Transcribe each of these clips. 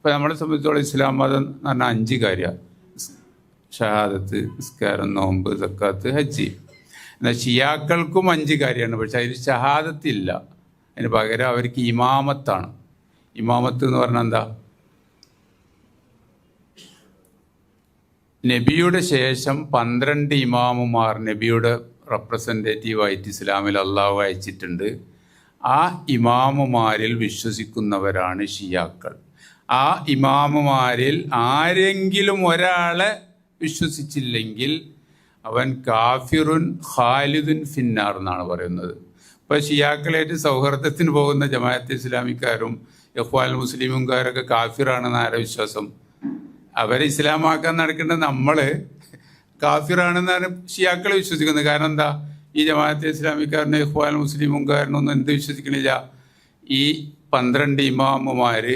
ഇപ്പോൾ നമ്മളെ സംബന്ധിച്ചോളം ഇസ്ലാം മതം എന്ന് പറഞ്ഞാൽ 5 കാര്യമാണ്: ഷഹാദത്ത്, നിസ്കാരം, നോമ്പ്, സക്കാത്ത്, ഹജ്ജ്. എന്നാൽ ഷിയാക്കൾക്കും 5 കാര്യമാണ്. പക്ഷെ അതിൽ ഷഹാദത്തില്ല. അതിന് പകരം അവർക്ക് ഇമാമത്താണ്. ഇമാമത്ത് എന്ന് പറഞ്ഞാൽ എന്താ? നബിയുടെ ശേഷം 12 ഇമാമുമാർ നബിയുടെ റെപ്രസെൻറ്റേറ്റീവായിട്ട് ഇസ്ലാമിൽ അള്ളാഹു അയച്ചിട്ടുണ്ട്. ആ ഇമാമുമാരിൽ വിശ്വസിക്കുന്നവരാണ് ഷിയാക്കൾ. ആ ഇമാമുമാരിൽ ആരെങ്കിലും ഒരാളെ വിശ്വസിച്ചില്ലെങ്കിൽ അവൻ കാഫിറുൻ ഖാലിദുൻ ഫിന്നാർ എന്നാണ് പറയുന്നത്. ഇപ്പോൾ ഷിയാക്കളായിട്ട് സൗഹൃദത്തിന് പോകുന്ന ജമാഅത്തെ ഇസ്ലാമിക്കാരും ഇഖ്വാനുൽ മുസ്ലിമുകാരൊക്കെ കാഫിറാണെന്ന് ആരെ വിശ്വാസം? അവരെ ഇസ്ലാമാക്കാൻ നടക്കേണ്ട നമ്മൾ കാഫിറാണെന്നാണ് ഷിയാക്കൾ വിശ്വസിക്കുന്നത്. കാരണം എന്താ? ഈ ജമാഅത്തെ ഇസ്ലാമിക്കാരനെ ഇഖ്വാനുൽ മുസ്ലിമുകാരനൊന്നും എന്ത് വിശ്വസിക്കണില്ല? ഈ 12 ഇമാമുമാർ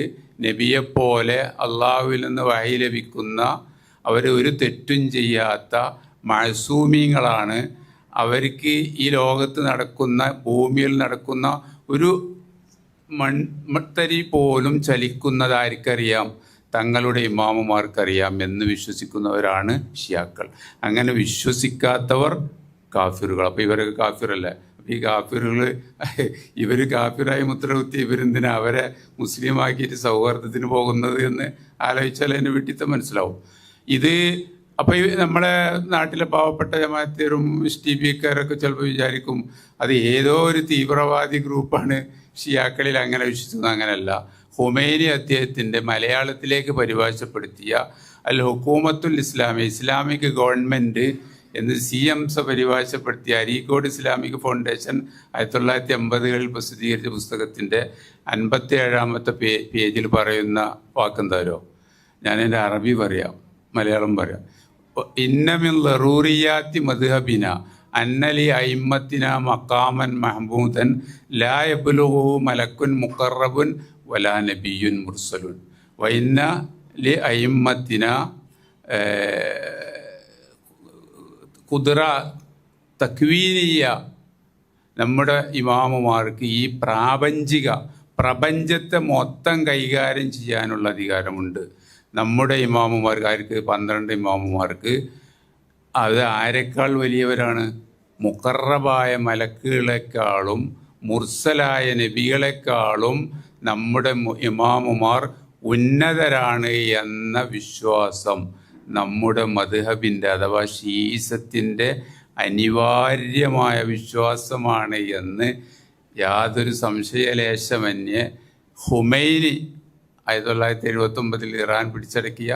നബിയെപ്പോലെ അള്ളാഹുവിൽ നിന്ന് വഹി ലഭിക്കുന്ന, അവർ ഒരു തെറ്റും ചെയ്യാത്ത മഅസൂമീങ്ങളാണ്. അവർക്ക് ഈ ലോകത്ത് നടക്കുന്ന, ഭൂമിയിൽ നടക്കുന്ന ഒരു മൺതരി പോലും ചലിക്കുന്നതാർക്കറിയാം? തങ്ങളുടെ ഇമാമുമാർക്കറിയാം എന്ന് വിശ്വസിക്കുന്നവരാണ് ഷിയാക്കൾ. അങ്ങനെ വിശ്വസിക്കാത്തവർ കാഫിറുകൾ. അപ്പോൾ ഇവരൊക്കെ കാഫിറല്ലേ? ഈ കാഫിറുകൾ, ഇവർ കാഫിറായി മുദ്രകുത്തി ഇവരെന്തിനാ അവരെ മുസ്ലിമാക്കിയിട്ട് സൗഹാർദ്ദത്തിന് പോകുന്നത് എന്ന് ആലോചിച്ചാൽ അതിന് വീട്ടിൽ മനസ്സിലാവും. ഇത് അപ്പോൾ നമ്മളെ നാട്ടിലെ പാവപ്പെട്ട ജമാഅത്തേരും STBക്കാരൊക്കെ ചിലപ്പോൾ വിചാരിക്കും അത് ഏതോ ഒരു തീവ്രവാദി ഗ്രൂപ്പാണ് ഷിയാക്കളിൽ അങ്ങനെ വിശ്വസിക്കുന്നത്. അങ്ങനെയല്ല. ഹുമൈനി അദ്ദേഹത്തിൻ്റെ മലയാളത്തിലേക്ക് പരിഭാഷപ്പെടുത്തിയ അൽ ഹുക്കൂമത്തുൽ ഇസ്ലാമി, ഇസ്ലാമിക് ഗവൺമെൻറ് എന്ന് CMS പരിഭാഷപ്പെടുത്തിയ അരീക്കോട് ഇസ്ലാമിക് ഫൗണ്ടേഷൻ 1980-കളിൽ പ്രസിദ്ധീകരിച്ച പുസ്തകത്തിൻ്റെ 57-ാമത്തെ പേജിൽ പറയുന്ന വാക്കെന്താരോ? ഞാനെൻ്റെ അറബി പറയാം, മലയാളം പറയാം. ഇന്നമിൻ ലറൂറിയാത്തി മദ്ഹബിന അന്നലി അയിമ്മത്തിന മക്കാമൻ മഹ്മൂദൻ ലാ യബ്ലുഹു മലക്കുൻ മുഖറബുൻ വലാ നബിയുൻ മുർസലുൻ വഇന്ന ലി അയിമ്മത്തിന ഖുദ്റ തക്വീനിയ. നമ്മുടെ ഇമാമുമാർക്ക് ഈ പ്രപഞ്ചത്തെ മൊത്തം കൈകാര്യം ചെയ്യാനുള്ള അധികാരമുണ്ട്. നമ്മുടെ ഇമാമുമാർക്ക് 12 ഇമാമുമാർക്ക് അത് ആരെക്കാൾ വലിയവരാണ്? മുഖറബായ മലക്കുകളെക്കാളും മുർസലായ നബികളെക്കാളും നമ്മുടെ ഇമാമുമാർ ഉന്നതരാണ് എന്ന വിശ്വാസം നമ്മുടെ മദ്ഹബിൻ്റെ അഥവാ ഷീസത്തിൻ്റെ അനിവാര്യമായ വിശ്വാസമാണ് എന്ന് യാതൊരു സംശയലേശമന്യേ ഹുമൈനി 1979-ൽ ഇറാൻ പിടിച്ചടക്കിയ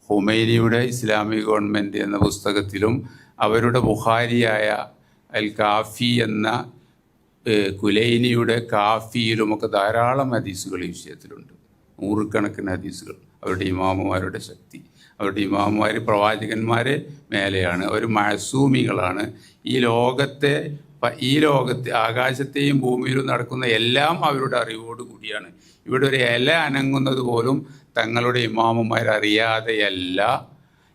ഹുമൈനിയുടെ ഇസ്ലാമിക് ഗവൺമെൻറ് എന്ന പുസ്തകത്തിലും അവരുടെ ബുഖാരിയായ അൽ കാഫി എന്ന കുലൈനിയുടെ കാഫിയിലുമൊക്കെ ധാരാളം ഹദീസുകൾ ഈ വിഷയത്തിലുണ്ട്. 100 കണക്കിന് ഹദീസുകൾ. അവരുടെ ഇമാമുമാരുടെ ശക്തി, അവരുടെ ഇമാമുമാർ പ്രവാചകന്മാരെ മേലെയാണ്, അവർ മഅസൂമികളാണ്. ഈ ലോകത്തെ ആകാശത്തെയും ഭൂമിയിലും നടക്കുന്ന എല്ലാം അവരുടെ അറിവോട് കൂടിയാണ്. ഇവിടെ ഒരു ഇല അനങ്ങുന്നത് പോലും തങ്ങളുടെ ഇമാമുമാർ അറിയാതെയല്ല.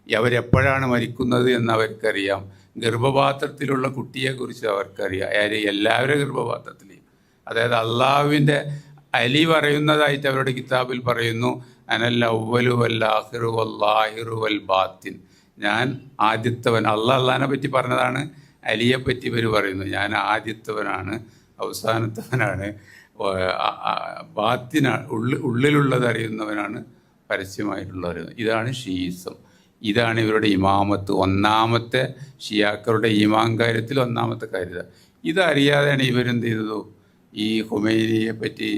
അവരെപ്പോഴാണ് മരിക്കുന്നത് എന്ന് അവർക്കറിയാം. ഗർഭപാത്രത്തിലുള്ള കുട്ടിയെക്കുറിച്ച് അവർക്കറിയാം. എല്ലാവരും ഗർഭപാത്രത്തിലെയും. അതായത് അള്ളാഹുവിൻ്റെ അലി പറയുന്നതായിട്ട് അവരുടെ കിതാബിൽ പറയുന്നു, അനൽ അവ്വലു വൽ ആഖിറു വൽ ളാഹിറു വൽ ബാത്തിൻ. ഞാൻ ആദ്യത്തവൻ. അള്ളാഹിനെ പറ്റി പറഞ്ഞതാണ്. അലിയെ പറ്റി ഇവർ പറയുന്നു, ഞാൻ ആദ്യത്തവനാണ്, അവസാനത്തവനാണ്, ബാത്തിനാണ്, ഉള്ളിലുള്ളത് അറിയുന്നവനാണ്, പരസ്യമായിട്ടുള്ളത്. ഇതാണ് ഷീസം. ഇതാണ് ഇവരുടെ ഇമാമത്ത്. ഒന്നാമത്തെ ഷിയാക്കളുടെ ഈമാൻ കാര്യത്തിൽ ഒന്നാമത്തെ കാര്യം. ഇതറിയാതെയാണ് ഇവരെന്ത് ചെയ്തതു? ഈ ഹുമൈനിയെ പറ്റി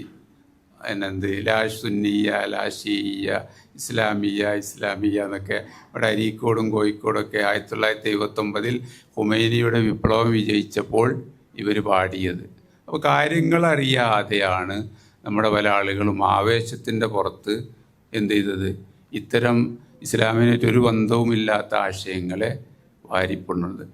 ലാ സുന്നിയ, ലാ ഷിയ, ഇസ്ലാമിയ എന്നൊക്കെ ഇവിടെ അരീക്കോടും കോഴിക്കോടൊക്കെ 1979-ൽ ഹുമൈനിയുടെ വിപ്ലവം വിജയിച്ചപ്പോൾ ഇവർ പാടിയത്. അപ്പോൾ കാര്യങ്ങൾ അറിയാതെയാണ് നമ്മുടെ പല ആളുകളും ആവേശത്തിൻ്റെ പുറത്ത് എന്ത് ചെയ്തത്? ഇത്തരം ഇസ്ലാമിനായിട്ടൊരു ബന്ധവുമില്ലാത്ത ആശയങ്ങളെ വാരിപ്പുണ്ണത്.